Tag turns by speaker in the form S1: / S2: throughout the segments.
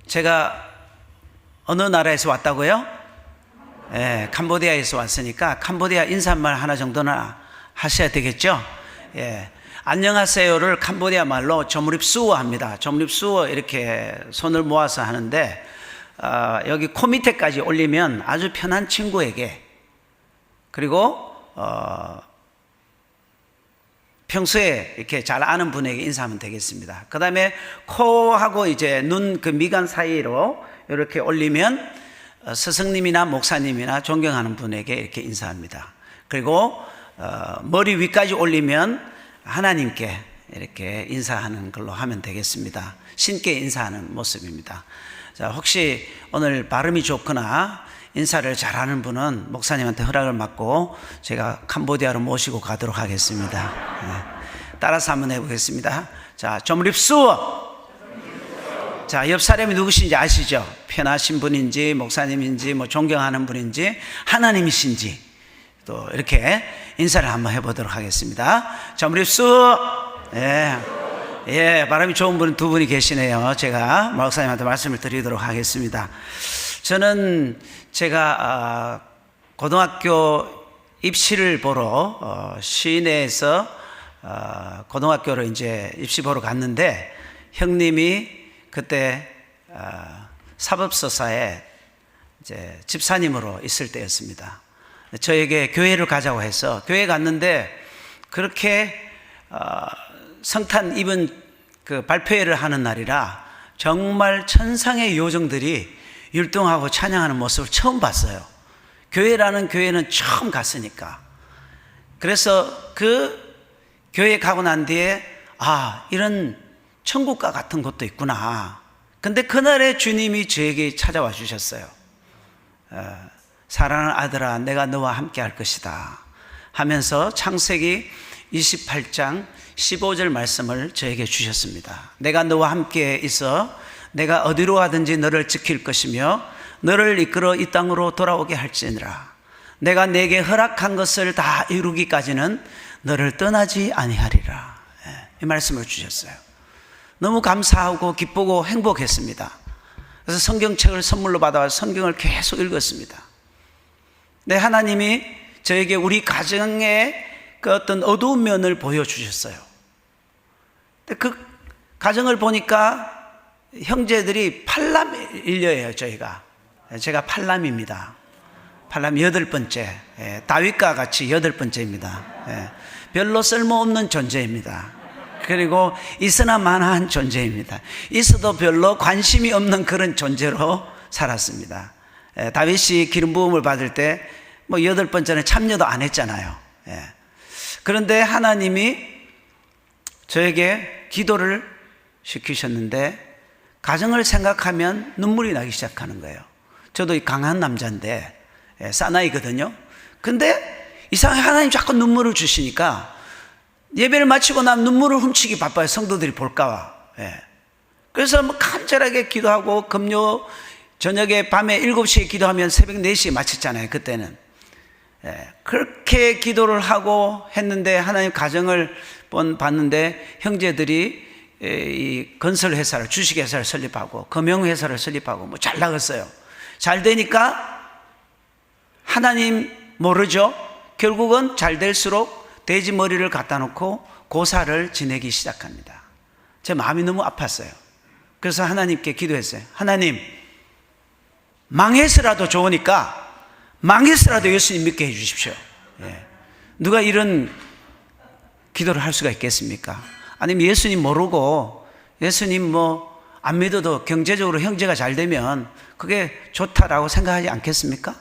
S1: 제가 어느 나라에서 왔다고요? 예, 캄보디아에서 왔으니까 캄보디아 인사말 하나 정도는 하셔야 되겠죠? 예. 안녕하세요를 캄보디아 말로 조무립수어 합니다. 조무립수어 이렇게 손을 모아서 하는데, 여기 코 밑에까지 올리면 아주 편한 친구에게, 그리고 평소에 이렇게 잘 아는 분에게 인사하면 되겠습니다. 그 다음에 코하고 이제 눈 그 미간 사이로 이렇게 올리면 스승님이나 목사님이나 존경하는 분에게 이렇게 인사합니다. 그리고 머리 위까지 올리면 하나님께 이렇게 인사하는 걸로 하면 되겠습니다. 신께 인사하는 모습입니다. 자, 혹시 오늘 발음이 좋거나 인사를 잘하는 분은 목사님한테 허락을 받고 제가 캄보디아로 모시고 가도록 하겠습니다. 네. 따라서 한번 해보겠습니다. 자, 조무립수어. 자, 옆 사람이 누구신지 아시죠? 편하신 분인지 목사님인지 뭐 존경하는 분인지 하나님이신지 또 이렇게 인사를 한번 해보도록 하겠습니다. 조무립수어. 예, 바람이 좋은 분 두 분이 계시네요. 제가 목사님한테 말씀을 드리도록 하겠습니다. 저는 제가 고등학교 입시를 보러 시내에서 고등학교를 이제 입시 보러 갔는데, 형님이 그때 사법서사에 이제 집사님으로 있을 때였습니다. 저에게 교회를 가자고 해서 교회 갔는데, 그렇게 성탄 입은 그 발표회를 하는 날이라 정말 천상의 요정들이 율동하고 찬양하는 모습을 처음 봤어요. 교회라는 교회는 처음 갔으니까. 그래서 그 교회 가고 난 뒤에 이런 천국과 같은 곳도 있구나. 근데 그날에 주님이 저에게 찾아와 주셨어요. 사랑하는 아들아, 내가 너와 함께 할 것이다 하면서 창세기 28장 15절 말씀을 저에게 주셨습니다. 내가 너와 함께 있어 내가 어디로 가든지 너를 지킬 것이며 너를 이끌어 이 땅으로 돌아오게 할지니라. 내가 내게 허락한 것을 다 이루기까지는 너를 떠나지 아니하리라. 이 말씀을 주셨어요. 너무 감사하고 기쁘고 행복했습니다. 그래서 성경책을 선물로 받아서 성경을 계속 읽었습니다. 네, 하나님이 저에게 우리 가정의 그 어떤 어두운 면을 보여주셨어요. 그 가정을 보니까 형제들이 팔남 일녀예요. 제가 팔남입니다. 팔남 8번째, 다윗과 같이 8번째입니다. 별로 쓸모없는 존재입니다. 그리고 있으나 마나한 존재입니다. 있어도 별로 관심이 없는 그런 존재로 살았습니다. 다윗이 기름 부음을 받을 때 뭐 8번째는 참여도 안 했잖아요. 그런데 하나님이 저에게 기도를 시키셨는데, 가정을 생각하면 눈물이 나기 시작하는 거예요. 저도 강한 남자인데 사나이거든요. 근데 이상하게 하나님 자꾸 눈물을 주시니까 예배를 마치고 나면 눈물을 훔치기 바빠요. 성도들이 볼까봐. 그래서 뭐 간절하게 기도하고, 금요 저녁에 밤에 7시에 기도하면 새벽 4시에 마쳤잖아요. 그때는. 그렇게 기도를 하고 했는데, 하나님 가정을 봤는데 형제들이 이 건설회사를, 주식회사를 설립하고 금융회사를 설립하고 뭐 잘 나갔어요. 잘 되니까 하나님 모르죠. 결국은 잘 될수록 돼지 머리를 갖다 놓고 고사를 지내기 시작합니다. 제 마음이 너무 아팠어요. 그래서 하나님께 기도했어요. 하나님, 망해서라도 좋으니까 망해서라도 예수님 믿게 해 주십시오. 누가 이런 기도를 할 수가 있겠습니까? 아니면 예수님 모르고 예수님 뭐 안 믿어도 경제적으로 형제가 잘 되면 그게 좋다라고 생각하지 않겠습니까?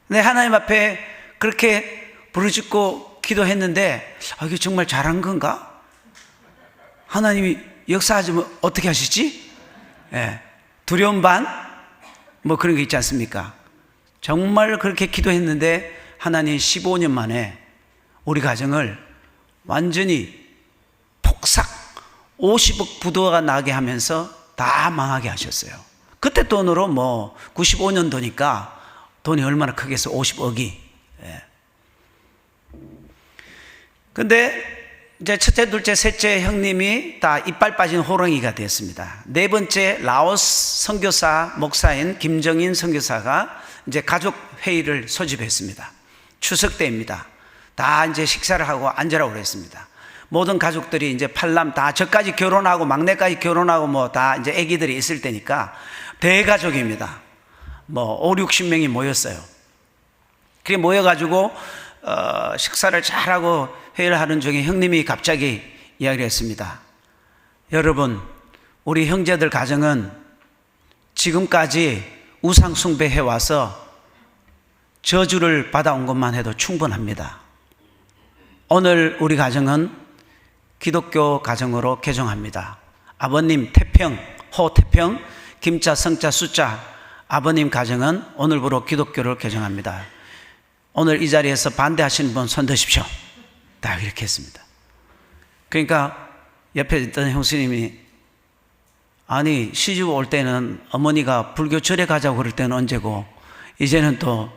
S1: 근데 하나님 앞에 그렇게 부르짖고 기도했는데, 이게 정말 잘한 건가? 하나님이 역사하시면 어떻게 하시지? 두려움 반? 뭐 그런 게 있지 않습니까? 정말 그렇게 기도했는데 하나님 15년 만에 우리 가정을 완전히 폭삭 50억 부도가 나게 하면서 다 망하게 하셨어요. 그때 돈으로 뭐 95년도니까 돈이 얼마나 크겠어, 50억이. 근데 이제 첫째, 둘째, 셋째 형님이 다 이빨 빠진 호랑이가 되었습니다. 네 번째 라오스 선교사 목사인 김정인 선교사가 이제 가족 회의를 소집했습니다. 추석 때입니다. 다 이제 식사를 하고 앉으라고 그랬습니다. 모든 가족들이 이제 팔남 다 저까지 결혼하고 막내까지 결혼하고 뭐 다 이제 아기들이 있을 때니까 대가족입니다. 뭐 5, 60명이 모였어요. 그게 모여가지고 식사를 잘하고 회의를 하는 중에 형님이 갑자기 이야기를 했습니다. 여러분, 우리 형제들 가정은 지금까지 우상 숭배해 와서 저주를 받아온 것만 해도 충분합니다. 오늘 우리 가정은 기독교 가정으로 개종합니다. 아버님 태평, 호태평, 김자, 성자, 숫자 아버님 가정은 오늘부로 기독교를 개종합니다. 오늘 이 자리에서 반대하시는 분 손 드십시오. 다 이렇게 했습니다. 그러니까 옆에 있던 형수님이 아니 시집 올 때는 어머니가 불교 절에 가자고 그럴 때는 언제고 이제는 또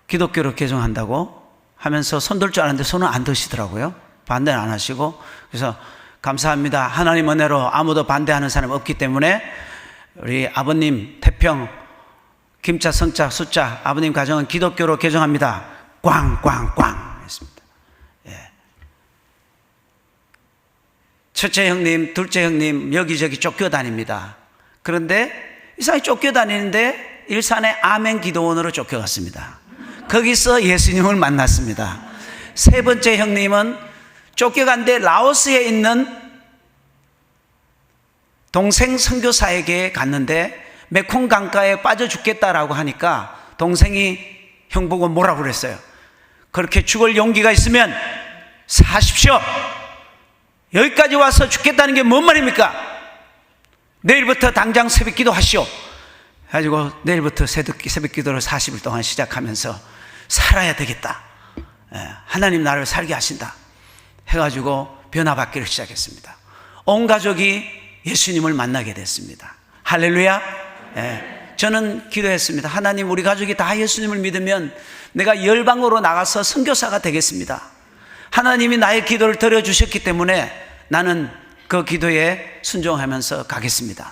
S1: 기독교로 개종한다고 하면서 손 들 줄 알았는데 손은 안 드시더라고요. 반대는 안 하시고. 그래서 감사합니다. 하나님 은혜로 아무도 반대하는 사람 없기 때문에 우리 아버님 태평 김자 성자 숫자 아버님 가정은 기독교로 개종합니다. 꽝꽝꽝 했습니다. 예. 첫째 형님, 둘째 형님 여기저기 쫓겨다닙니다. 그런데 이상하게 쫓겨다니는데 일산의 아멘 기도원으로 쫓겨갔습니다. 거기서 예수님을 만났습니다. 세 번째 형님은 쫓겨간데 라오스에 있는 동생 선교사에게 갔는데 메콩 강가에 빠져 죽겠다라고 하니까 동생이 형 보고 뭐라고 그랬어요? 그렇게 죽을 용기가 있으면 사십시오. 여기까지 와서 죽겠다는 게 뭔 말입니까? 내일부터 당장 새벽기도 하시오. 그래가지고 내일부터 새벽기도를 40일 동안 시작하면서 살아야 되겠다. 하나님 나를 살게 하신다 해가지고 변화받기를 시작했습니다. 온 가족이 예수님을 만나게 됐습니다. 할렐루야. 저는 기도했습니다. 하나님, 우리 가족이 다 예수님을 믿으면 내가 열방으로 나가서 선교사가 되겠습니다. 하나님이 나의 기도를 들어주셨기 때문에 나는 그 기도에 순종하면서 가겠습니다.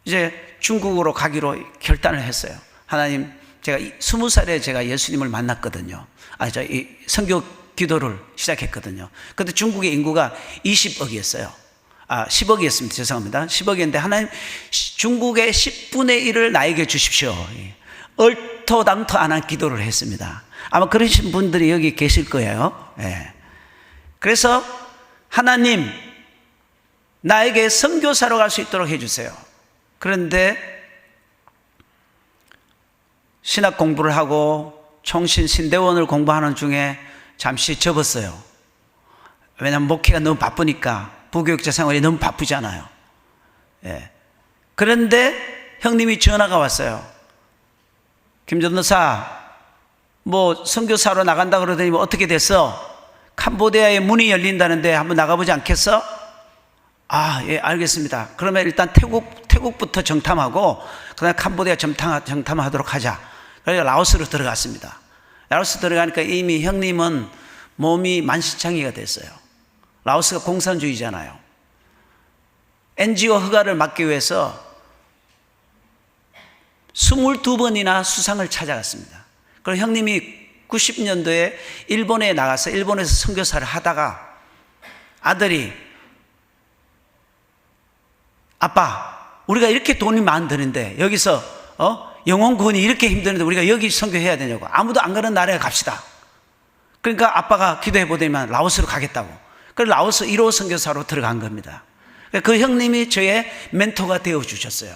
S1: 이제 중국으로 가기로 결단을 했어요. 하나님, 제가 20살에 제가 예수님을 만났거든요. 이 선교 기도를 시작했거든요. 근데 중국의 인구가 20억이었어요. 10억이었습니다. 죄송합니다. 10억이었는데 하나님, 중국의 10분의 1을 나에게 주십시오. 얼토당토 안 한 기도를 했습니다. 아마 그러신 분들이 여기 계실 거예요. 그래서 하나님, 나에게 선교사로 갈 수 있도록 해주세요. 그런데 신학 공부를 하고 총신 신대원을 공부하는 중에 잠시 접었어요. 왜냐하면 목회가 너무 바쁘니까 부교육자 생활이 너무 바쁘잖아요. 그런데 형님이 전화가 왔어요. 김전도사, 뭐 선교사로 나간다 그러더니 뭐 어떻게 됐어? 캄보디아에 문이 열린다는데 한번 나가보지 않겠어? 예, 알겠습니다. 그러면 일단 태국부터 정탐하고 그다음에 캄보디아 정탐하도록 하자. 그래서 라오스로 들어갔습니다. 라오스 들어가니까 이미 형님은 몸이 만신창이가 됐어요. 라오스가 공산주의잖아요. NGO 허가를 받기 위해서 22번이나 수상을 찾아갔습니다. 그리고 형님이 90년도에 일본에 나가서 일본에서 선교사를 하다가 아들이 아빠, 우리가 이렇게 돈이 많이 드는데 여기서 영혼 구원이 이렇게 힘드는데 우리가 여기 선교해야 되냐고. 아무도 안 가는 나라에 갑시다. 그러니까 아빠가 기도해 보더니만 라오스로 가겠다고. 그래서 라오스 1호 선교사로 들어간 겁니다. 그 형님이 저의 멘토가 되어 주셨어요.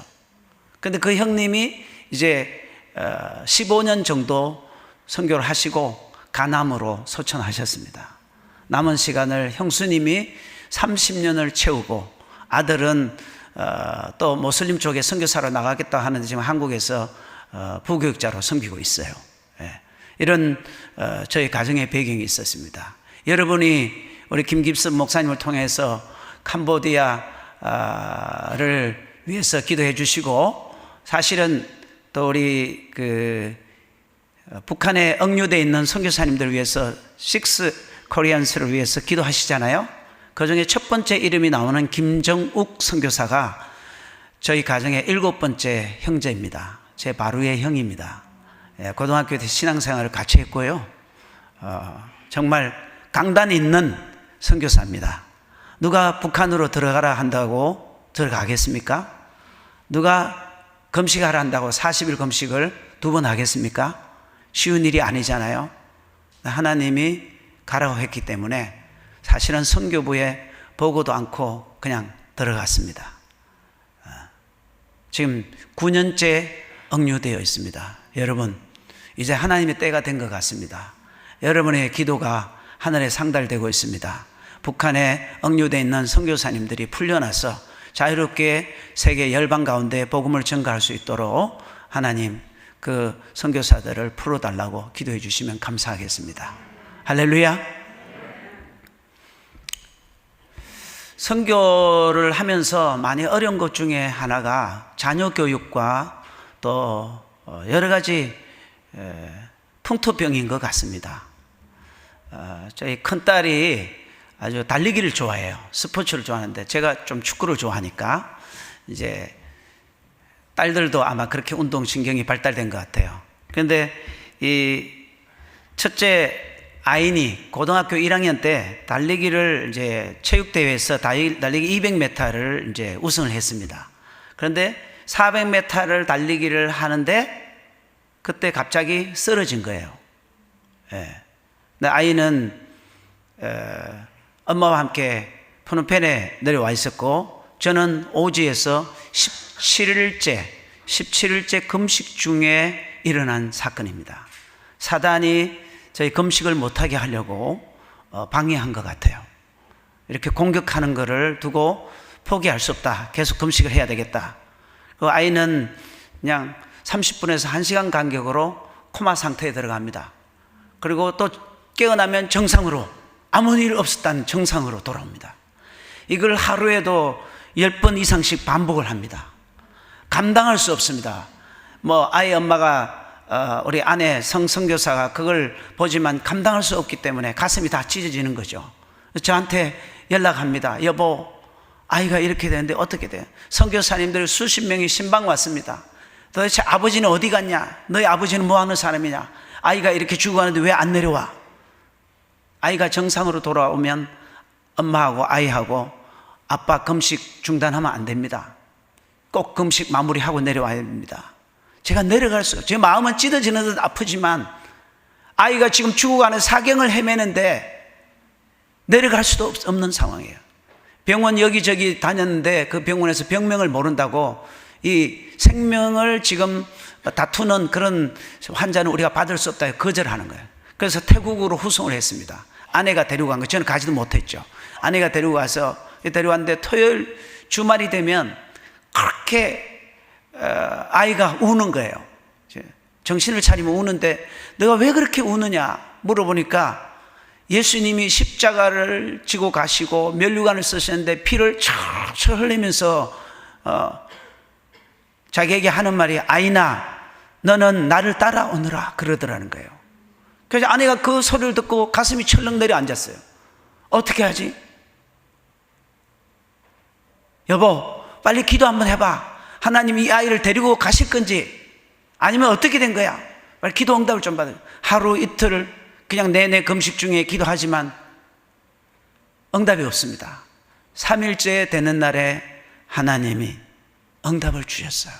S1: 그런데 그 형님이 이제 15년 정도 선교를 하시고 가남으로 소천하셨습니다. 남은 시간을 형수님이 30년을 채우고 아들은 또 모슬림 쪽에 선교사로 나가겠다 하는데 지금 한국에서 부교육자로 섬기고 있어요. 이런 저희 가정의 배경이 있었습니다. 여러분이 우리 김깁슨 목사님을 통해서 캄보디아를 위해서 기도해 주시고, 사실은 또 우리 북한에 억류되어 있는 선교사님들을 위해서 코리안스를 위해서 기도하시잖아요. 그 중에 첫 번째 이름이 나오는 김정욱 선교사가 저희 가정의 7번째 형제입니다. 제 바로의 형입니다. 고등학교 때 신앙생활을 같이 했고요. 정말 강단 있는 선교사입니다. 누가 북한으로 들어가라 한다고 들어가겠습니까? 누가 금식하라 한다고 40일 금식을 2번 하겠습니까? 쉬운 일이 아니잖아요. 하나님이 가라고 했기 때문에 사실은 선교부에 보고도 않고 그냥 들어갔습니다. 지금 9년째 억류되어 있습니다. 여러분, 이제 하나님의 때가 된 것 같습니다. 여러분의 기도가 하늘에 상달되고 있습니다. 북한에 억류되어 있는 선교사님들이 풀려나서 자유롭게 세계 열방 가운데 복음을 전가할 수 있도록 하나님 그 선교사들을 풀어달라고 기도해 주시면 감사하겠습니다. 할렐루야. 선교를 하면서 많이 어려운 것 중에 하나가 자녀 교육과 또 여러 가지 풍토병인 것 같습니다. 저희 큰딸이 아주 달리기를 좋아해요. 스포츠를 좋아하는데 제가 좀 축구를 좋아하니까 이제 딸들도 아마 그렇게 운동신경이 발달된 것 같아요. 그런데 이 첫째 아인이 고등학교 1학년 때 달리기를 이제 체육대회에서 달리기 200m를 이제 우승을 했습니다. 그런데 400m를 달리기를 하는데 그때 갑자기 쓰러진 거예요. 근데 아이는 엄마와 함께 푸놈펜에 내려와 있었고 저는 오지에서 17일째 금식 중에 일어난 사건입니다. 사단이 저희 금식을 못하게 하려고 방해한 것 같아요. 이렇게 공격하는 것을 두고 포기할 수 없다. 계속 금식을 해야 되겠다. 그 아이는 그냥 30분에서 1시간 간격으로 코마 상태에 들어갑니다. 그리고 또 깨어나면 정상으로 아무 일 없었다는 정상으로 돌아옵니다. 이걸 하루에도 10번 이상씩 반복을 합니다. 감당할 수 없습니다. 아이 엄마가 우리 아내 선교사가 그걸 보지만 감당할 수 없기 때문에 가슴이 다 찢어지는 거죠. 저한테 연락합니다. 여보, 아이가 이렇게 되는데 어떻게 돼요? 선교사님들 수십 명이 신방 왔습니다. 도대체 아버지는 어디 갔냐? 너희 아버지는 뭐 하는 사람이냐? 아이가 이렇게 죽어가는데 왜 안 내려와? 아이가 정상으로 돌아오면 엄마하고 아이하고 아빠 금식 중단하면 안 됩니다. 꼭 금식 마무리하고 내려와야 됩니다. 제가 내려갈 수 없어요. 제 마음은 찢어지는 듯 아프지만 아이가 지금 죽어가는 사경을 헤매는데 내려갈 수도 없는 상황이에요. 병원 여기저기 다녔는데 그 병원에서 병명을 모른다고 이 생명을 지금 다투는 그런 환자는 우리가 받을 수 없다 거절하는 거예요. 그래서 태국으로 후송을 했습니다. 아내가 데리고 간 거예요. 저는 가지도 못했죠. 아내가 데리고 가서 데려왔는데 토요일 주말이 되면 그렇게 아이가 우는 거예요. 정신을 차리면 우는데 내가 왜 그렇게 우느냐 물어보니까 예수님이 십자가를 지고 가시고 면류관을 쓰셨는데 피를 철철 흘리면서 자기에게 하는 말이 아이나 너는 나를 따라오느라 그러더라는 거예요. 그래서 아내가 그 소리를 듣고 가슴이 철렁 내려앉았어요. 어떻게 하지? 여보, 빨리 기도 한번 해봐. 하나님이 이 아이를 데리고 가실 건지 아니면 어떻게 된 거야? 빨리 기도 응답을 좀 받아요. 하루 이틀을 그냥 내내 금식 중에 기도하지만 응답이 없습니다. 3일째 되는 날에 하나님이 응답을 주셨어요.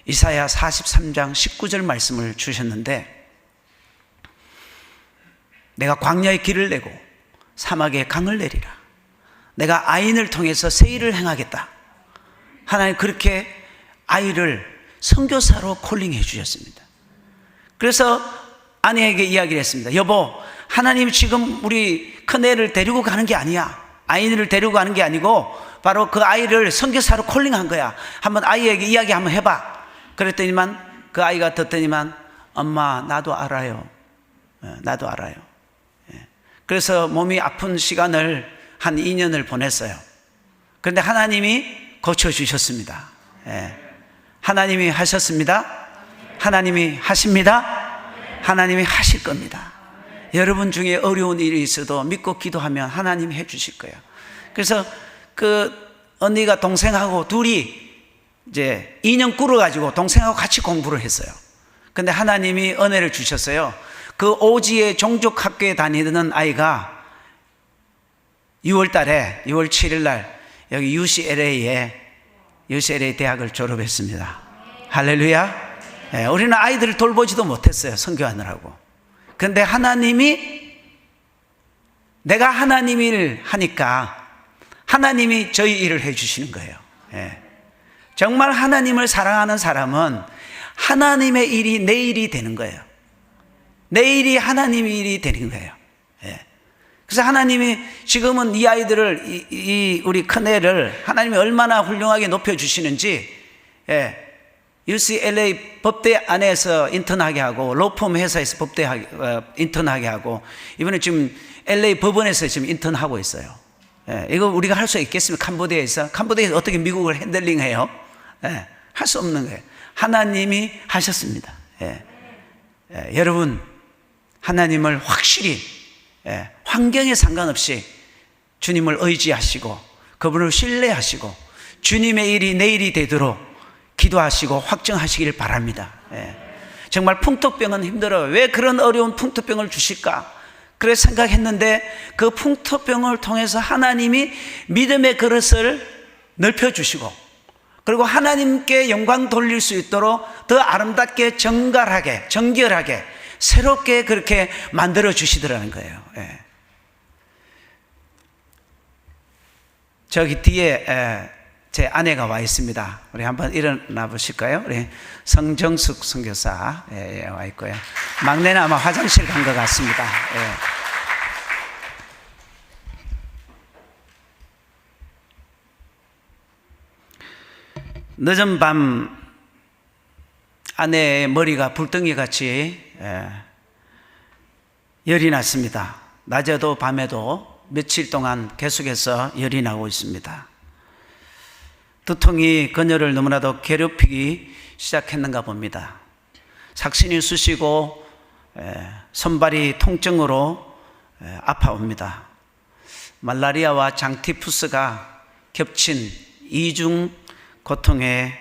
S1: 이사야 43장 19절 말씀을 주셨는데 내가 광야에 길을 내고 사막에 강을 내리라. 내가 아인을 통해서 새 일을 행하겠다. 하나님 그렇게 아이를 선교사로 콜링해 주셨습니다. 그래서 아내에게 이야기를 했습니다. 여보, 하나님이 지금 우리 큰애를 데리고 가는 게 아니야. 아이를 데리고 가는 게 아니고 바로 그 아이를 선교사로 콜링한 거야. 한번 아이에게 이야기 한번 해봐. 그랬더니만 그 아이가 듣더니만 엄마 나도 알아요. 나도 알아요. 그래서 몸이 아픈 시간을 한 2년을 보냈어요. 그런데 하나님이 고쳐주셨습니다. 하나님이 하셨습니다. 하나님이 하십니다. 하나님이 하실 겁니다. 여러분 중에 어려운 일이 있어도 믿고 기도하면 하나님이 해주실 거예요. 그래서 그 언니가 동생하고 둘이 이제 인연 꾸려가지고 동생하고 같이 공부를 했어요. 근데 하나님이 은혜를 주셨어요. 그 오지의 종족학교에 다니는 아이가 6월 7일 날 여기 UCLA 대학을 졸업했습니다. 할렐루야. 네, 우리는 아이들을 돌보지도 못했어요. 선교하느라고. 근데 하나님이, 내가 하나님 일 하니까 하나님이 저희 일을 해주시는 거예요. 네. 정말 하나님을 사랑하는 사람은 하나님의 일이 내 일이 되는 거예요. 내 일이 하나님의 일이 되는 거예요. 네. 그래서 하나님이 지금은 이 아이들을, 우리 큰애를 하나님이 얼마나 훌륭하게 높여주시는지, 예, UCLA 법대 안에서 인턴하게 하고, 로펌 회사에서 인턴하게 하고, 이번에 지금 LA 법원에서 지금 인턴하고 있어요. 예, 이거 우리가 할 수 있겠습니까? 캄보디아에서 어떻게 미국을 핸들링해요? 예, 할 수 없는 거예요. 하나님이 하셨습니다. 예, 여러분, 하나님을 확실히, 환경에 상관없이 주님을 의지하시고 그분을 신뢰하시고 주님의 일이 내 일이 되도록 기도하시고 확정하시길 바랍니다. 정말 풍토병은 힘들어요. 왜 그런 어려운 풍토병을 주실까? 그래 생각했는데 그 풍토병을 통해서 하나님이 믿음의 그릇을 넓혀주시고 그리고 하나님께 영광 돌릴 수 있도록 더 아름답게 정결하게 새롭게 그렇게 만들어 주시더라는 거예요. 저기 뒤에 제 아내가 와 있습니다. 우리 한번 일어나 보실까요? 우리 성정숙 선교사 와 있고요. 막내는 아마 화장실 간 것 같습니다. 늦은 밤 아내의 머리가 불덩이 같이 열이 났습니다. 낮에도 밤에도 며칠 동안 계속해서 열이 나고 있습니다. 두통이 그녀를 너무나도 괴롭히기 시작했는가 봅니다. 삭신이 쑤시고 손발이 통증으로 아파옵니다. 말라리아와 장티푸스가 겹친 이중 고통의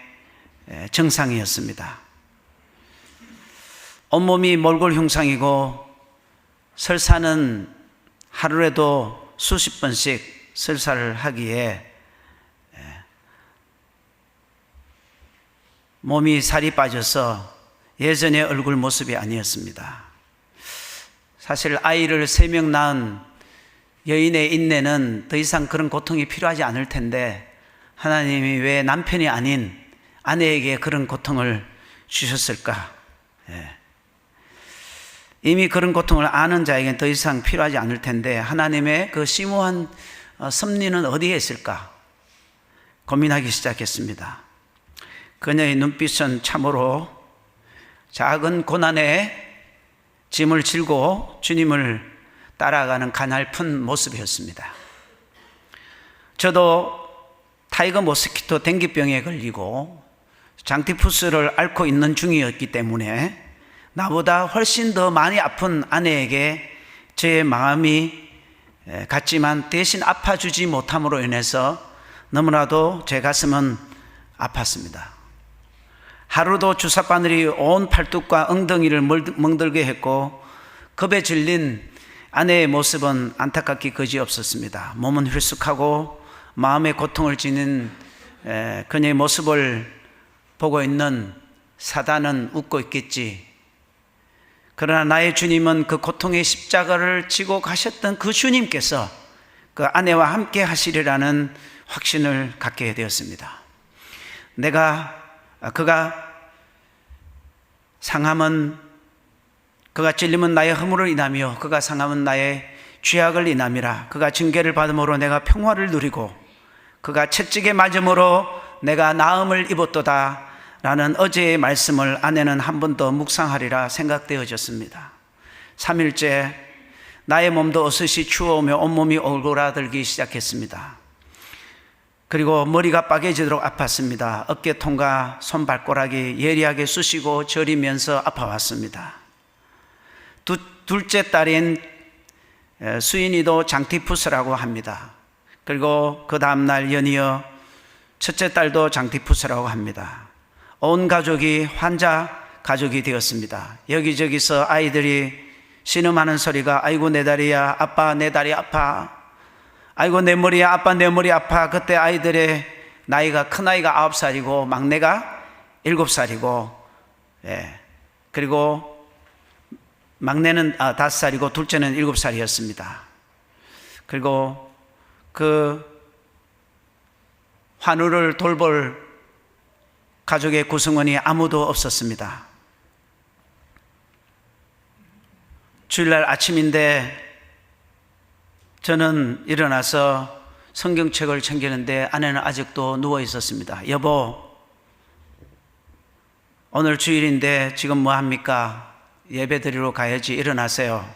S1: 증상이었습니다. 온몸이 몰골 흉상이고 설사는 하루에도 수십 번씩 설사를 하기에 몸이 살이 빠져서 예전의 얼굴 모습이 아니었습니다. 사실 아이를 3명 낳은 여인의 인내는 더 이상 그런 고통이 필요하지 않을 텐데 하나님이 왜 남편이 아닌 아내에게 그런 고통을 주셨을까? 이미 그런 고통을 아는 자에게는 더 이상 필요하지 않을 텐데 하나님의 그 심오한 섭리는 어디에 있을까? 고민하기 시작했습니다. 그녀의 눈빛은 참으로 작은 고난에 짐을 지고 주님을 따라가는 가냘픈 모습이었습니다. 저도 타이거 모스키토 댕기병에 걸리고 장티푸스를 앓고 있는 중이었기 때문에 나보다 훨씬 더 많이 아픈 아내에게 제 마음이 갔지만 대신 아파주지 못함으로 인해서 너무나도 제 가슴은 아팠습니다. 하루도 주사바늘이 온 팔뚝과 엉덩이를 멍들게 했고 겁에 질린 아내의 모습은 안타깝기 그지없었습니다. 몸은 휠쑥하고 마음의 고통을 지닌 그녀의 모습을 보고 있는 사단은 웃고 있겠지. 그러나 나의 주님은 그 고통의 십자가를 지고 가셨던 그 주님께서 그 아내와 함께 하시리라는 확신을 갖게 되었습니다. 그가 상함은, 그가 찔림은 나의 허물을 인하며 그가 상함은 나의 죄악을 인함이라. 그가 징계를 받음으로 내가 평화를 누리고 그가 채찍에 맞음으로 내가 나음을 입었도다 라는 어제의 말씀을 아내는 한 번 더 묵상하리라 생각되어졌습니다. 3일째 나의 몸도 어슷이 추워오며 온몸이 오그라들기 시작했습니다. 그리고 머리가 빠개지도록 아팠습니다. 어깨통과 손발가락이 예리하게 쑤시고 저리면서 아파왔습니다. 둘째 딸인 수인이도 장티푸스라고 합니다. 그리고 그 다음날 연이어 첫째 딸도 장티푸스라고 합니다. 온 가족이 환자 가족이 되었습니다. 여기저기서 아이들이 신음하는 소리가 아이고 내 다리야, 아빠 내 다리 아파, 아이고 내 머리야, 아빠 내 머리 아파. 그때 아이들의 나이가, 큰 아이가 9살이고 막내가 7살이고, 그리고 막내는 5살이고 둘째는 7살이었습니다. 그리고 그 환우를 돌볼 가족의 구성원이 아무도 없었습니다. 주일날 아침인데 저는 일어나서 성경책을 챙기는데 아내는 아직도 누워 있었습니다. 여보, 오늘 주일인데 지금 뭐 합니까? 예배 드리러 가야지, 일어나세요.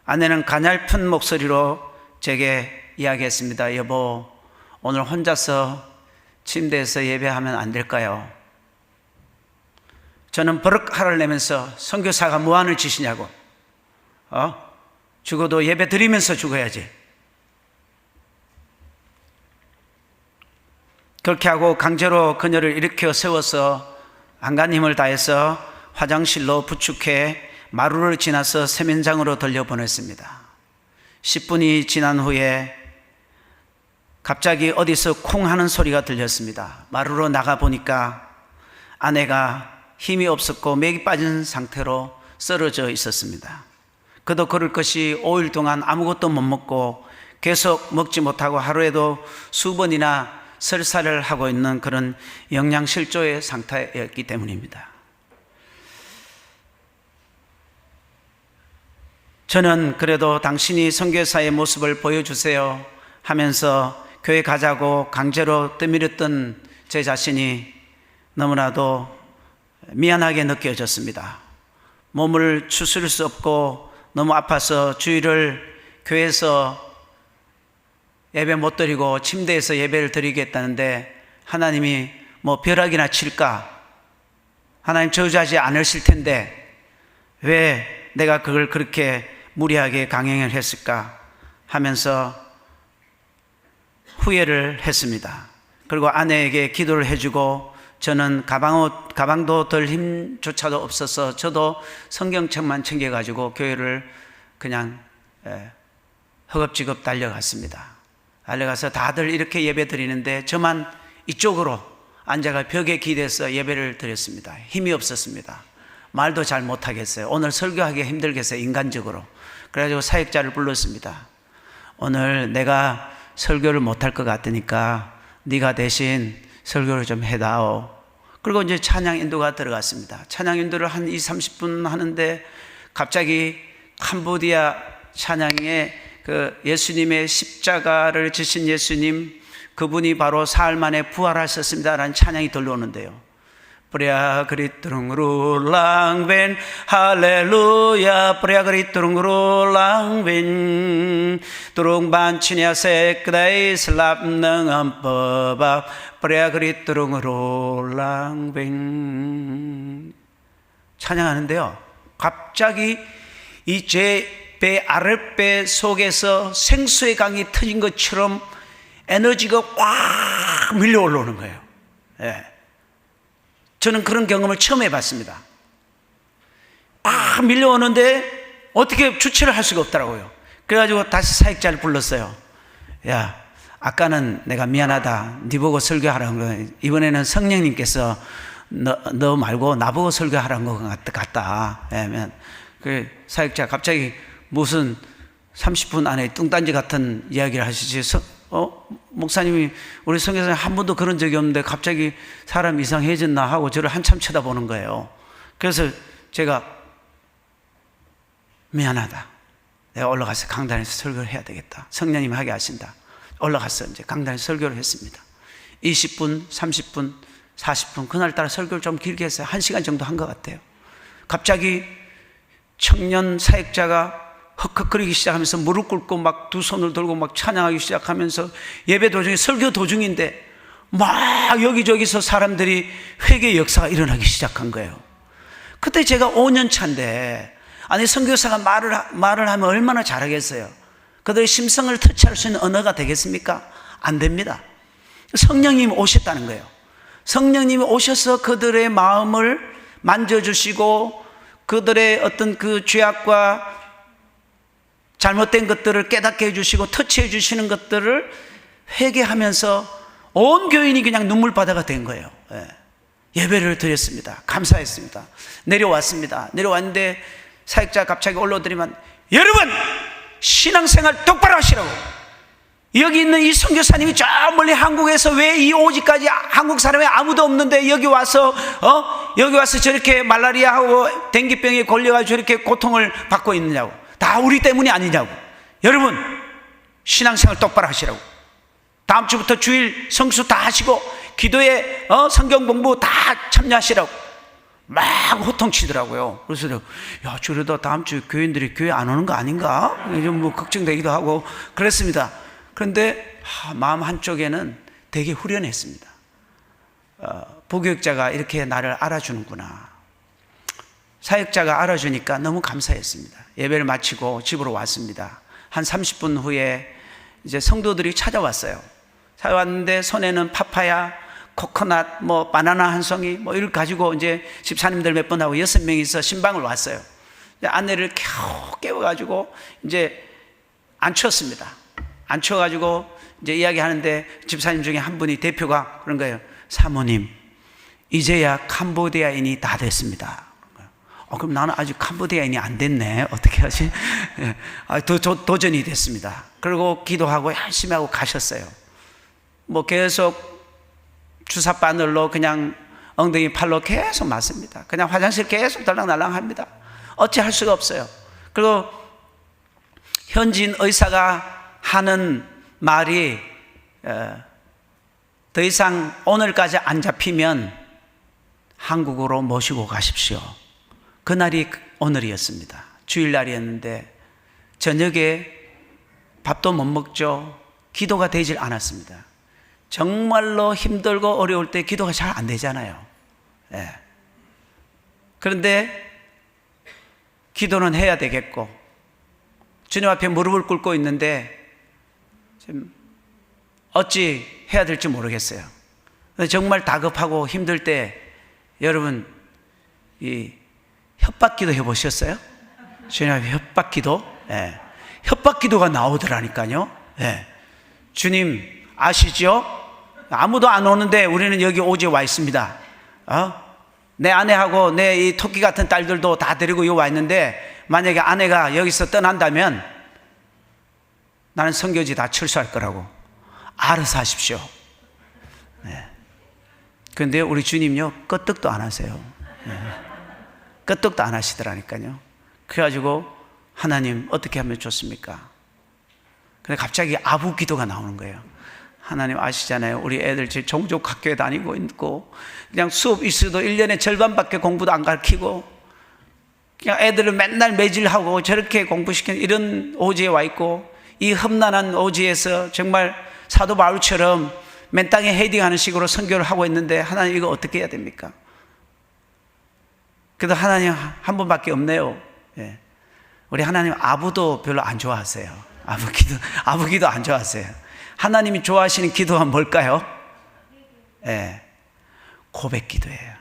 S1: 아내는 가냘픈 목소리로 제게 이야기했습니다. 여보, 오늘 혼자서 침대에서 예배하면 안 될까요? 저는 버럭 화를 내면서 선교사가 뭐 하는 짓이냐고, 죽어도 예배 드리면서 죽어야지. 그렇게 하고 강제로 그녀를 일으켜 세워서 안간 힘을 다해서 화장실로 부축해 마루를 지나서 세면장으로 돌려보냈습니다. 10분이 지난 후에 갑자기 어디서 쿵 하는 소리가 들렸습니다. 마루로 나가 보니까 아내가 힘이 없었고 맥이 빠진 상태로 쓰러져 있었습니다. 그도 그럴 것이 5일 동안 아무것도 못 먹고 계속 먹지 못하고 하루에도 수번이나 설사를 하고 있는 그런 영양실조의 상태였기 때문입니다. 저는 그래도 당신이 선교사의 모습을 보여주세요 하면서 교회 가자고 강제로 떠밀었던 제 자신이 너무나도 미안하게 느껴졌습니다. 몸을 추스릴 수 없고 너무 아파서 주일을 교회에서 예배 못 드리고 침대에서 예배를 드리겠다는데 하나님이 뭐 벼락이나 칠까? 하나님 저주하지 않으실 텐데 왜 내가 그걸 그렇게 무리하게 강행을 했을까 하면서 후회를 했습니다. 그리고 아내에게 기도를 해주고 저는 가방도 덜 힘조차도 없어서 저도 성경책만 챙겨가지고 교회를 그냥 허겁지겁 달려갔습니다. 달려가서 다들 이렇게 예배 드리는데 저만 이쪽으로 앉아가 벽에 기대서 예배를 드렸습니다. 힘이 없었습니다. 말도 잘 못하겠어요. 오늘 설교하기 힘들겠어요, 인간적으로. 그래가지고 사역자를 불렀습니다. 오늘 내가 설교를 못할 것 같으니까 네가 대신 설교를 좀 해다오. 그리고 이제 찬양 인도가 들어갔습니다. 찬양 인도를 한 20-30분 하는데 갑자기 캄보디아 찬양에 그 예수님의 십자가를 지신 예수님, 그분이 바로 사흘 만에 부활하셨습니다 라는 찬양이 들려오는데요. Prea Kriturung rulang ven Hallelujah Prea Kriturung rulang ven Turung ban chinya sekdai slap nang ampaba Prea Kriturung rulang ven 찬양하는데요. 갑자기 이 제 배 아랫배 속에서 생수의 강이 터진 것처럼 에너지가 꽉 밀려 올라오는 거예요. 예. 저는 그런 경험을 처음 해봤습니다. 막 밀려오는데 어떻게 주체를 할 수가 없더라고요. 그래가지고 다시 사역자를 불렀어요. 야, 아까는 내가 미안하다, 네 보고 설교하라는 거, 이번에는 성령님께서 너 말고 나보고 설교하라는 것 같다. 그 사역자 갑자기 무슨 30분 안에 뚱딴지 같은 이야기를 하시지. 목사님이 우리 성교사님 한 번도 그런 적이 없는데 갑자기 사람 이상해졌나 하고 저를 한참 쳐다보는 거예요. 그래서 제가 미안하다, 내가 올라가서 강단에서 설교를 해야 되겠다, 성령님이 하게 하신다. 올라가서 이제 강단에서 설교를 했습니다. 20분, 30분, 40분, 그날따라 설교를 좀 길게 했어요. 1시간 정도 한 것 같아요. 갑자기 청년 사역자가 헉헉거리기 시작하면서 무릎 꿇고 막 두 손을 들고 막 찬양하기 시작하면서 예배 도중에, 설교 도중인데 막 여기저기서 사람들이 회개 역사가 일어나기 시작한 거예요. 그때 제가 5년 차인데 아니, 선교사가 말을 하면 얼마나 잘하겠어요? 그들의 심성을 터치할 수 있는 언어가 되겠습니까? 안 됩니다. 성령님이 오셨다는 거예요. 성령님이 오셔서 그들의 마음을 만져주시고 그들의 어떤 그 죄악과 잘못된 것들을 깨닫게 해주시고 터치해 주시는 것들을 회개하면서 온 교인이 그냥 눈물바다가 된 거예요. 예배를 드렸습니다. 감사했습니다. 내려왔습니다. 내려왔는데 사역자가 갑자기 올라오더니만, 여러분 신앙생활 똑바로 하시라고. 여기 있는 이 선교사님이 저 멀리 한국에서 왜 이 오지까지 한국 사람이 아무도 없는데 여기 와서 저렇게 말라리아하고 댕기병에 걸려가지고 저렇게 고통을 받고 있느냐고. 다 우리 때문이 아니냐고. 여러분 신앙생활 똑바로 하시라고. 다음 주부터 주일 성수 다 하시고 기도에 성경 공부 다 참여하시라고 막 호통치더라고요. 그래서 야, 저러다 다음 주 교인들이 교회 안 오는 거 아닌가? 좀 뭐 걱정되기도 하고 그랬습니다. 그런데 마음 한쪽에는 되게 후련했습니다. 부교육자가 이렇게 나를 알아주는구나. 사역자가 알아주니까 너무 감사했습니다. 예배를 마치고 집으로 왔습니다. 한 30분 후에 이제 성도들이 찾아왔어요. 찾아왔는데 손에는 파파야, 코코넛, 뭐 바나나 한 송이 뭐 이걸 가지고 이제 집사님들 몇 분하고 6명이서 신방을 왔어요. 아내를 겨우 깨워가지고 이제 앉혔습니다. 앉혀가지고 이제 이야기하는데 집사님 중에 한 분이 대표가 그런 거예요. 사모님, 이제야 캄보디아인이 다 됐습니다. 그럼 나는 아직 캄보디아인이 안 됐네. 어떻게 하지? 도전이 됐습니다. 그리고 기도하고 열심히 하고 가셨어요. 뭐 계속 주사 바늘로 그냥 엉덩이 팔로 계속 맞습니다. 그냥 화장실 계속 달랑달랑 합니다. 어찌할 수가 없어요. 그리고 현지인 의사가 하는 말이 더 이상 오늘까지 안 잡히면 한국으로 모시고 가십시오. 그날이 오늘이었습니다. 주일날이었는데 저녁에 밥도 못 먹죠. 기도가 되질 않았습니다. 정말로 힘들고 어려울 때 기도가 잘 안 되잖아요. 그런데 기도는 해야 되겠고 주님 앞에 무릎을 꿇고 있는데 지금 어찌 해야 될지 모르겠어요. 정말 다급하고 힘들 때 여러분 이 협박기도 해보셨어요? 주님 앞에 협박기도? 협박기도가 나오더라니까요. 주님 아시죠? 아무도 안 오는데 우리는 여기 오지에 와 있습니다. 내 아내하고 내 이 토끼 같은 딸들도 다 데리고 여기 와 있는데 만약에 아내가 여기서 떠난다면 나는 선교지 다 철수할 거라고. 알아서 하십시오. 그런데 우리 주님요 끄떡도 안 하세요. 끄떡도 안 하시더라니까요. 그래가지고 하나님 어떻게 하면 좋습니까? 그래 갑자기 아부 기도가 나오는 거예요. 하나님 아시잖아요. 우리 애들 지금 종족 학교에 다니고 있고 그냥 수업 있어도 1년에 절반밖에 공부도 안 가르치고 그냥 애들을 맨날 매질하고 저렇게 공부시키는 이런 오지에 와 있고 이 험난한 오지에서 정말 사도 바울처럼 맨 땅에 헤딩하는 식으로 선교를 하고 있는데 하나님 이거 어떻게 해야 됩니까? 그래도 하나님 한 분밖에 없네요. 우리 하나님 아부도 별로 안 좋아하세요. 아부기도 안 좋아하세요. 하나님이 좋아하시는 기도가 뭘까요? 고백 기도예요.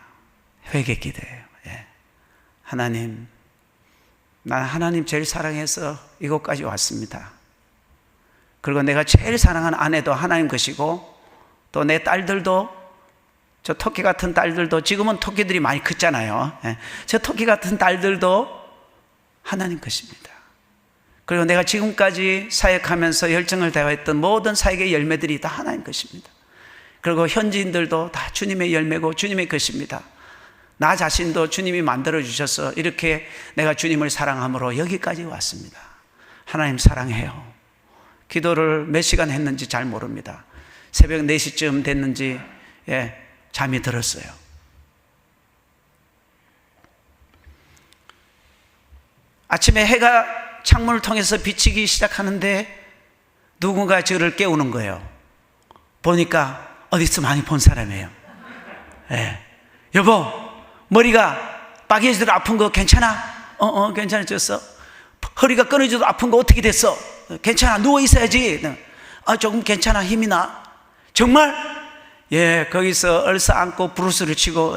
S1: 회개 기도예요. 하나님, 난 하나님 제일 사랑해서 이곳까지 왔습니다. 그리고 내가 제일 사랑하는 아내도 하나님 것이고 또 내 딸들도 저 토끼 같은 딸들도 지금은 토끼들이 많이 컸잖아요. 저 토끼 같은 딸들도 하나님 것입니다. 그리고 내가 지금까지 사역하면서 열정을 다했던 모든 사역의 열매들이 다 하나님 것입니다. 그리고 현지인들도 다 주님의 열매고 주님의 것입니다. 나 자신도 주님이 만들어주셔서 이렇게 내가 주님을 사랑함으로 여기까지 왔습니다. 하나님 사랑해요. 기도를 몇 시간 했는지 잘 모릅니다. 새벽 4시쯤 됐는지 잠이 들었어요. 아침에 해가 창문을 통해서 비치기 시작하는데 누군가 저를 깨우는 거예요. 보니까 어디서 많이 본 사람이에요. 여보, 머리가 빠개지도록 아픈 거 괜찮아? 괜찮아졌어? 허리가 끊어져도 아픈 거 어떻게 됐어? 괜찮아, 누워 있어야지. 조금 괜찮아, 힘이 나. 정말? 예, 거기서 얼싸안고 브루스를 치고,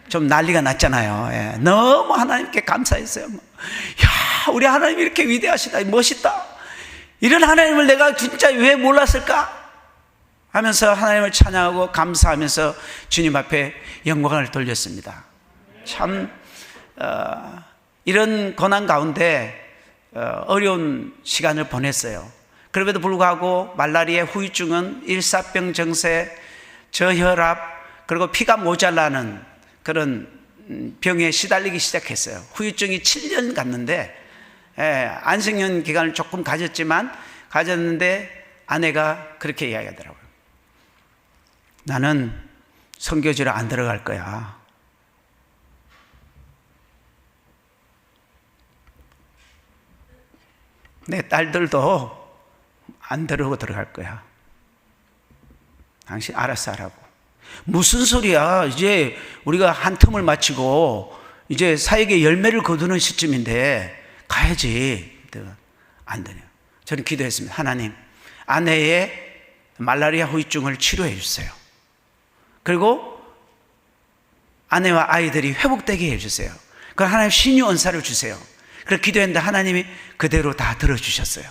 S1: 좀 난리가 났잖아요. 너무 하나님께 감사했어요. 야, 우리 하나님 이렇게 위대하시다, 멋있다. 이런 하나님을 내가 진짜 왜 몰랐을까? 하면서 하나님을 찬양하고 감사하면서 주님 앞에 영광을 돌렸습니다. 참 이런 고난 가운데 어려운 시간을 보냈어요. 그럼에도 불구하고 말라리아 후유증은 일사병 증세, 저혈압, 그리고 피가 모자라는 그런 병에 시달리기 시작했어요. 후유증이 7년 갔는데, 안식년 기간을 조금 가졌는데 아내가 그렇게 이야기하더라고요. 나는 선교지로 안 들어갈 거야. 내 딸들도 안 들어갈 거야. 당신 알아서 하라고. 무슨 소리야. 이제 우리가 한 텀을 마치고 이제 사역의 열매를 거두는 시점인데 가야지. 안 되네요. 저는 기도했습니다. 하나님, 아내의 말라리아 후유증을 치료해 주세요. 그리고 아내와 아이들이 회복되게 해주세요. 그럼 하나님 신유 은사를 주세요. 그렇게 기도했는데 하나님이 그대로 다 들어주셨어요.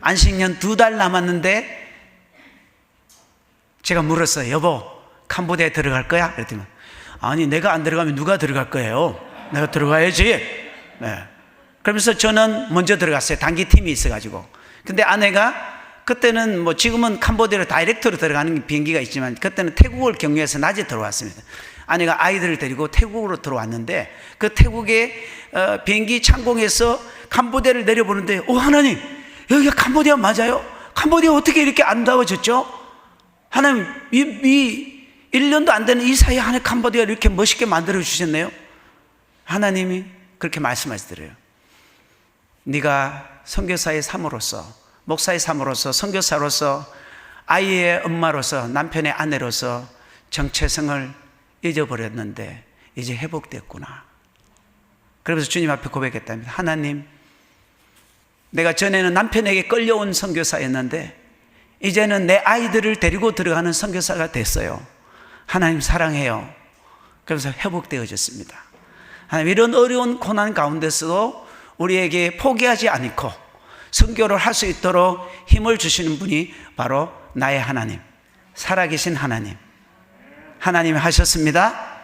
S1: 안식년 2달 남았는데 제가 물었어요. 여보, 캄보디아에 들어갈 거야? 그랬더니 아니, 내가 안 들어가면 누가 들어갈 거예요? 내가 들어가야지. 그러면서 저는 먼저 들어갔어요. 단기팀이 있어가지고. 근데 아내가 그때는 뭐 지금은 캄보디아로 다이렉트로 들어가는 비행기가 있지만 그때는 태국을 경유해서 낮에 들어왔습니다. 아내가 아이들을 데리고 태국으로 들어왔는데 그 태국의 비행기 창공에서 캄보디아를 내려보는데 하나님, 여기가 캄보디아 맞아요? 캄보디아 어떻게 이렇게 아름다워졌죠? 하나님, 이 1년도 안 되는 이 사이에 하나님 캄보디아를 이렇게 멋있게 만들어 주셨네요. 하나님이 그렇게 말씀하시더래요. 네가 선교사의 삶으로서, 목사의 삶으로서, 선교사로서, 아이의 엄마로서, 남편의 아내로서 정체성을 잊어버렸는데 이제 회복됐구나. 그러면서 주님 앞에 고백했답니다. 하나님, 내가 전에는 남편에게 끌려온 선교사였는데 이제는 내 아이들을 데리고 들어가는 선교사가 됐어요. 하나님 사랑해요. 그래서 회복되어졌습니다. 하나님, 이런 어려운 고난 가운데서도 우리에게 포기하지 않고 선교를 할 수 있도록 힘을 주시는 분이 바로 나의 하나님, 살아계신 하나님. 하나님이 하셨습니다.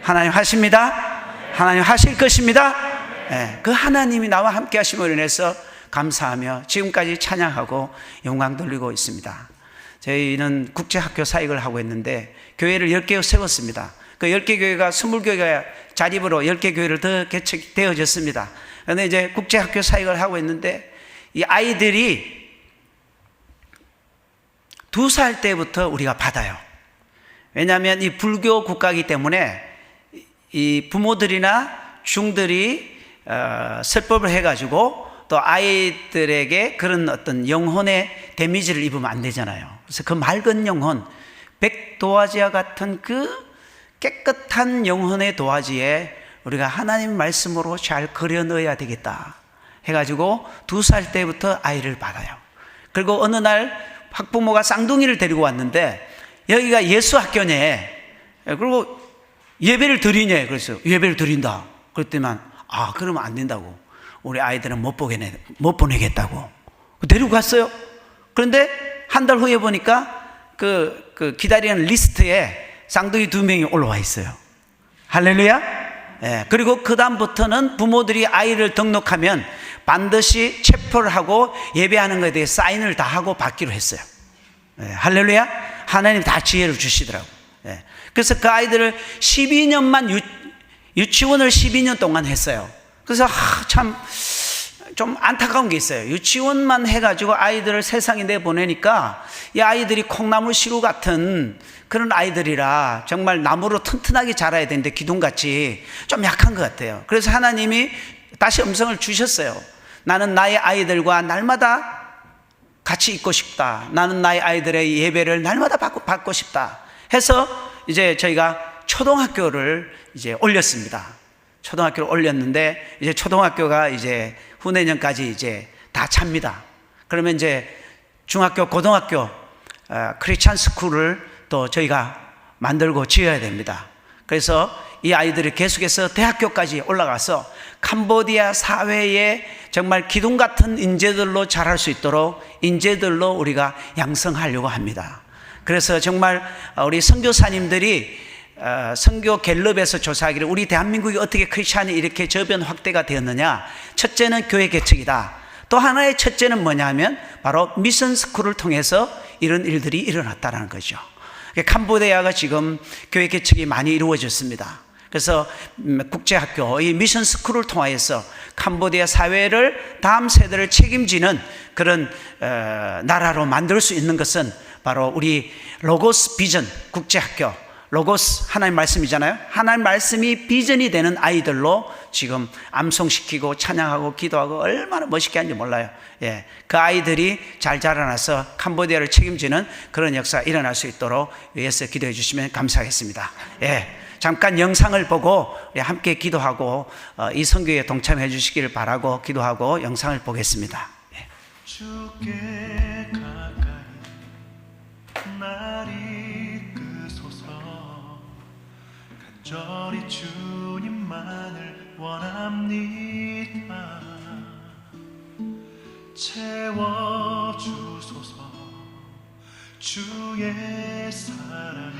S1: 하나님 하십니다. 하나님 하실 것입니다. 그 하나님이 나와 함께 하심으로 인해서 감사하며 지금까지 찬양하고 영광 돌리고 있습니다. 저희는 국제학교 사역을 하고 있는데 교회를 10개 세웠습니다. 그 10개 교회가 20교회가 자립으로 10개 교회를 더 개척되어졌습니다. 그런데 이제 국제학교 사역을 하고 있는데 이 아이들이 2살 때부터 우리가 받아요. 왜냐하면 이 불교 국가이기 때문에 이 부모들이나 중들이 설법을 해가지고 또 아이들에게 그런 어떤 영혼의 데미지를 입으면 안 되잖아요. 그래서 그 맑은 영혼, 백도화지와 같은 그 깨끗한 영혼의 도화지에 우리가 하나님 말씀으로 잘 그려 넣어야 되겠다 해가지고 2살 때부터 아이를 받아요. 그리고 어느 날 학부모가 쌍둥이를 데리고 왔는데 여기가 예수 학교네. 그리고 예배를 드리네. 그래서 예배를 드린다. 그랬더니만 그러면 안 된다고. 우리 아이들은 못 보내겠다고. 데리고 갔어요. 그런데 한 달 후에 보니까 그 기다리는 리스트에 쌍둥이 2명이 올라와 있어요. 할렐루야. 그리고 그 다음부터는 부모들이 아이를 등록하면 반드시 체포를 하고 예배하는 것에 대해 사인을 다 하고 받기로 했어요. 할렐루야. 하나님 다 지혜를 주시더라고요. 그래서 그 아이들을 12년만 유치원을 12년 동안 했어요. 그래서 참 좀 안타까운 게 있어요. 유치원만 해가지고 아이들을 세상에 내보내니까 이 아이들이 콩나물 시루 같은 그런 아이들이라 정말 나무로 튼튼하게 자라야 되는데 기둥같이 좀 약한 것 같아요. 그래서 하나님이 다시 음성을 주셨어요. 나는 나의 아이들과 날마다 같이 있고 싶다. 나는 나의 아이들의 예배를 날마다 받고 싶다 해서 이제 저희가 초등학교를 이제 올렸습니다. 초등학교를 올렸는데 이제 초등학교가 이제 후내년까지 이제 다 찹니다. 그러면 이제 중학교, 고등학교 크리스찬 스쿨을 또 저희가 만들고 지어야 됩니다. 그래서 이 아이들이 계속해서 대학교까지 올라가서 캄보디아 사회에 정말 기둥 같은 인재들로 자랄 수 있도록 인재들로 우리가 양성하려고 합니다. 그래서 정말 우리 선교사님들이 선교 갤럽에서 조사하기를 우리 대한민국이 어떻게 크리스찬이 이렇게 저변 확대가 되었느냐. 첫째는 교회 개척이다. 또 하나의 첫째는 뭐냐면 바로 미션 스쿨을 통해서 이런 일들이 일어났다는 거죠. 캄보디아가 지금 교회 개척이 많이 이루어졌습니다. 그래서 국제학교, 이 미션 스쿨을 통해서 캄보디아 사회를 다음 세대를 책임지는 그런 나라로 만들 수 있는 것은 바로 우리 로고스 비전 국제학교, 로고스 하나님 말씀이잖아요. 하나님 말씀이 비전이 되는 아이들로 지금 암송시키고 찬양하고 기도하고 얼마나 멋있게 하는지 몰라요. 예, 그 아이들이 잘 자라나서 캄보디아를 책임지는 그런 역사가 일어날 수 있도록 위해서 기도해 주시면 감사하겠습니다. 예, 잠깐 영상을 보고 우리 함께 기도하고 이 선교에 동참해 주시기를 바라고 기도하고 영상을 보겠습니다. 예.
S2: 주께 가까이 날 이끄소서. 간절히 주님만을 원합니다. 채워주소서. 주의 사랑에